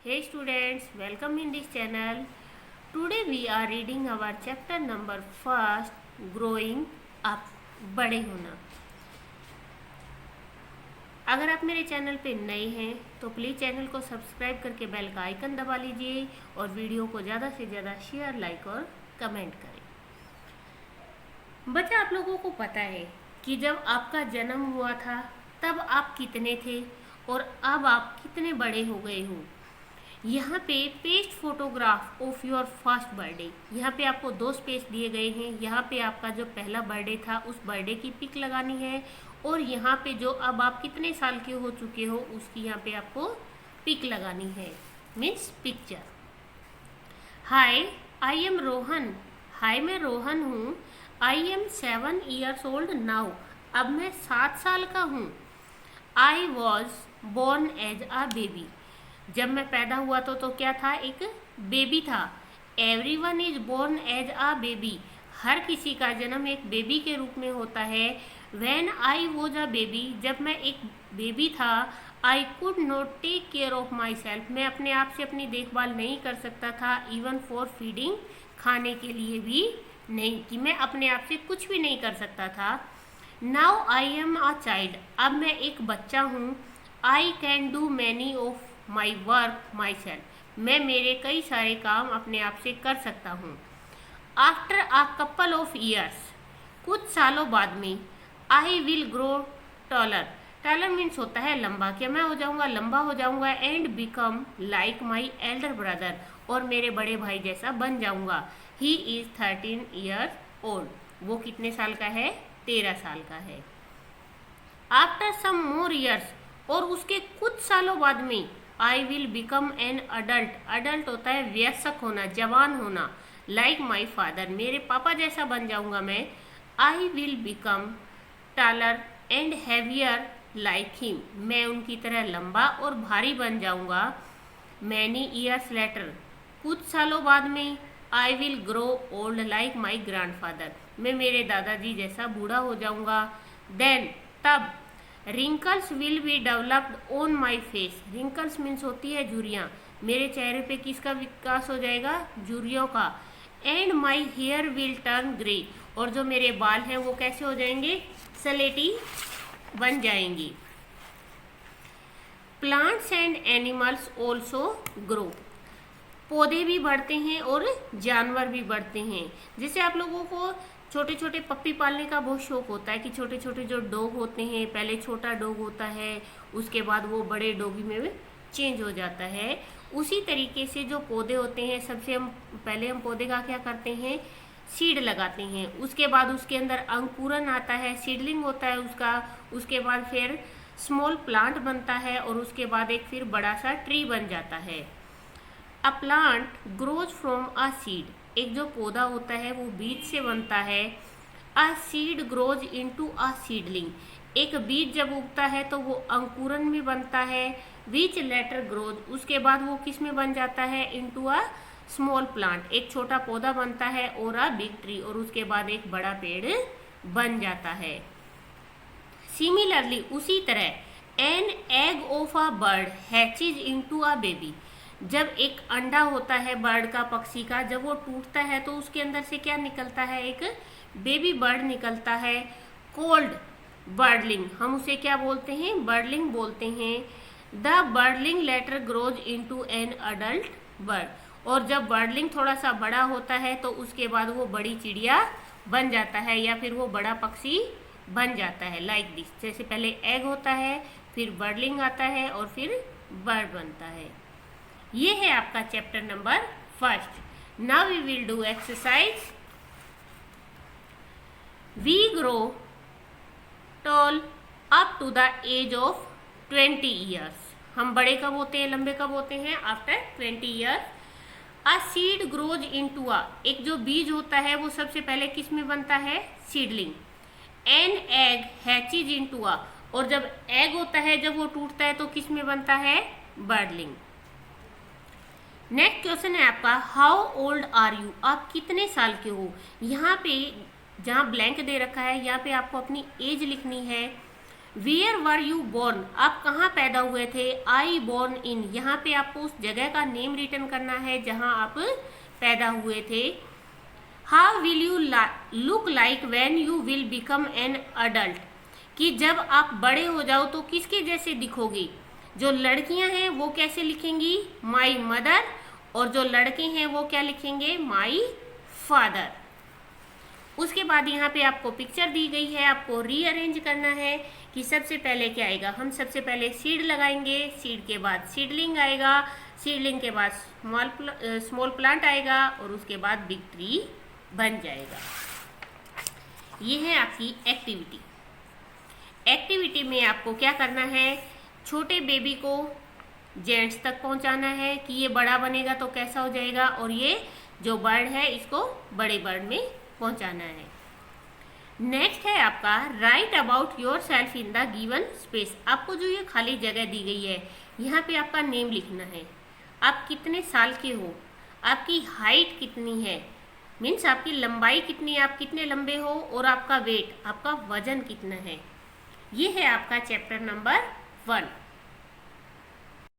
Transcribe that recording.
Hey students, welcome in this channel. Today we are reading our chapter number first, growing up, बड़े होना। अगर आप मेरे channel पे नए हैं तो प्लीज़ चैनल को सब्सक्राइब करके बेल का आइकन दबा लीजिए और वीडियो को ज़्यादा से ज़्यादा शेयर, लाइक और कमेंट करें। बच्चा, आप लोगों को पता है कि जब आपका जन्म हुआ था तब आप कितने थे और अब आप कितने बड़े हो गए हो। यहाँ पे paste photograph of your first birthday, यहाँ पे आपको 2 स्पेस दिए गए हैं। यहाँ पे आपका जो पहला बर्थडे था उस बर्थडे की पिक लगानी है और यहाँ पे जो अब आप कितने साल के हो चुके हो उसकी यहाँ पे आपको पिक लगानी है, means picture. Hi, I am Rohan. Hi, मैं रोहन हूँ। I am 7 years old now. अब मैं 7 साल का हूँ। I was born as a baby. जब मैं पैदा हुआ तो क्या था, एक बेबी था। Everyone is born as a baby. हर किसी का जन्म एक बेबी के रूप में होता है। When I was a baby, जब मैं एक बेबी था, I could not take care of myself. मैं अपने आप से अपनी देखभाल नहीं कर सकता था। इवन फॉर फीडिंग, खाने के लिए भी नहीं, कि मैं अपने आप से कुछ भी नहीं कर सकता था। Now I am a child. अब मैं एक बच्चा हूँ। I can do many of my work my self. मैं मेरे कई सारे काम अपने आप से कर सकता हूँ। After a couple of years, कुछ सालों बाद में, I will grow taller. Taller means होता है लंबा। क्या मैं हो जाऊँगा, लंबा हो जाऊँगा। And become like my elder brother, और मेरे बड़े भाई जैसा बन जाऊँगा। He is 13 years old. वो कितने साल का है, 13 साल का है। आफ्टर सम मोर ईयर्स, और उसके कुछ सालों बाद में, I will become an adult. Adult होता है वयस्क होना, जवान होना। लाइक माई फादर, मेरे पापा जैसा बन जाऊंगा मैं। I will become taller and heavier like him. मैं उनकी तरह लंबा और भारी बन जाऊंगा। मैनी ईयर्स लेटर, कुछ सालों बाद में, I will grow old like my grandfather. मैं मेरे दादाजी जैसा बूढ़ा हो जाऊंगा। देन, तब, wrinkles will be developed on my face. Wrinkles means होती है झुर्रियाँ। मेरे चेहरे पे किसका विकास हो जाएगा, झुर्रियों का। And my hair will turn grey, और जो मेरे बाल हैं वो कैसे हो जाएंगे, सलेटी बन जाएंगी। Plants and animals also grow. पौधे भी बढ़ते हैं और जानवर भी बढ़ते हैं। जैसे आप लोगों को छोटे छोटे पप्पी पालने का बहुत शौक होता है कि छोटे छोटे जो डॉग होते हैं, पहले छोटा डॉग होता है, उसके बाद वो बड़े डॉगी में चेंज हो जाता है। उसी तरीके से जो पौधे होते हैं, सबसे हम पौधे का क्या करते हैं, सीड लगाते हैं। उसके बाद उसके अंदर अंकुरन आता है, सीडलिंग होता है उसका। उसके बाद फिर स्मॉल प्लांट बनता है और उसके बाद एक फिर बड़ा सा ट्री बन जाता है। A plant grows from a seed, एक जो पौधा होता है वो बीज से बनता है। A seed grows into a seedling, एक बीज जब उगता है तो वो अंकुरन में बनता है। विच लेटर ग्रोज, उसके बाद वो किस में बन जाता है, इनटू अ स्मॉल प्लांट, एक छोटा पौधा बनता है, और अ बिग ट्री, और उसके बाद एक बड़ा पेड़ बन जाता है। सिमिलरली, उसी तरह, an egg of a bird hatches into a baby, जब एक अंडा होता है बर्ड का, पक्षी का, जब वो टूटता है तो उसके अंदर से क्या निकलता है, एक बेबी बर्ड निकलता है। कोल्ड बर्डलिंग, हम उसे क्या बोलते हैं, बर्डलिंग बोलते हैं। The birdling later grows into an adult bird, और जब बर्डलिंग थोड़ा सा बड़ा होता है तो उसके बाद वो बड़ी चिड़िया बन जाता है या फिर वो बड़ा पक्षी बन जाता है। लाइक दिस, जैसे पहले एग होता है, फिर बर्डलिंग आता है और फिर बर्ड बनता है। ये है आपका chapter number first. Now we will do exercise. We grow tall up to the age of 20 years। हम बड़े कब होते हैं, लंबे कब होते हैं, after 20 years। A seed grows into a, एक जो बीज होता है वो सबसे पहले किस में बनता है, seedling. An egg hatches into a, और जब एग होता है, जब वो टूटता है तो किस में बनता है, बर्डलिंग। नेक्स्ट क्वेश्चन है आपका, हाउ ओल्ड आर यू, आप कितने साल के हो। यहाँ पे जहाँ ब्लैंक दे रखा है यहाँ पे आपको अपनी एज लिखनी है। वेयर वर यू बोर्न, आप कहाँ पैदा हुए थे। आई बोर्न इन, यहाँ पे आपको उस जगह का नेम रिटर्न करना है जहाँ आप पैदा हुए थे। How will you look like when you will become an adult, कि जब आप बड़े हो जाओ तो किसके जैसे दिखोगे। जो लड़कियां हैं वो कैसे लिखेंगी, माई मदर, और जो लड़के हैं वो क्या लिखेंगे, माई फादर। उसके बाद यहाँ पे आपको पिक्चर दी गई है, आपको रीअरेंज करना है कि सबसे पहले क्या आएगा। हम सबसे पहले सीड लगाएंगे, सीड के बाद सीडलिंग आएगा, सीडलिंग के बाद स्मॉल प्लांट आएगा, और उसके बाद बिग ट्री बन जाएगा। ये है आपकी एक्टिविटी। एक्टिविटी में आपको क्या करना है, छोटे बेबी को जेंट्स तक पहुंचाना है कि ये बड़ा बनेगा तो कैसा हो जाएगा, और ये जो बर्ड है इसको बड़े बर्ड में पहुंचाना है। नेक्स्ट है आपका right about your self in the given space. आपको जो ये खाली जगह दी गई है यहाँ पे आपका नेम लिखना है, आप कितने साल के हो, आपकी हाइट कितनी है, मीन्स आपकी लंबाई कितनी है, आप कितने लंबे हो, और आपका वेट, आपका वजन कितना है। ये है आपका चैप्टर नंबर 1।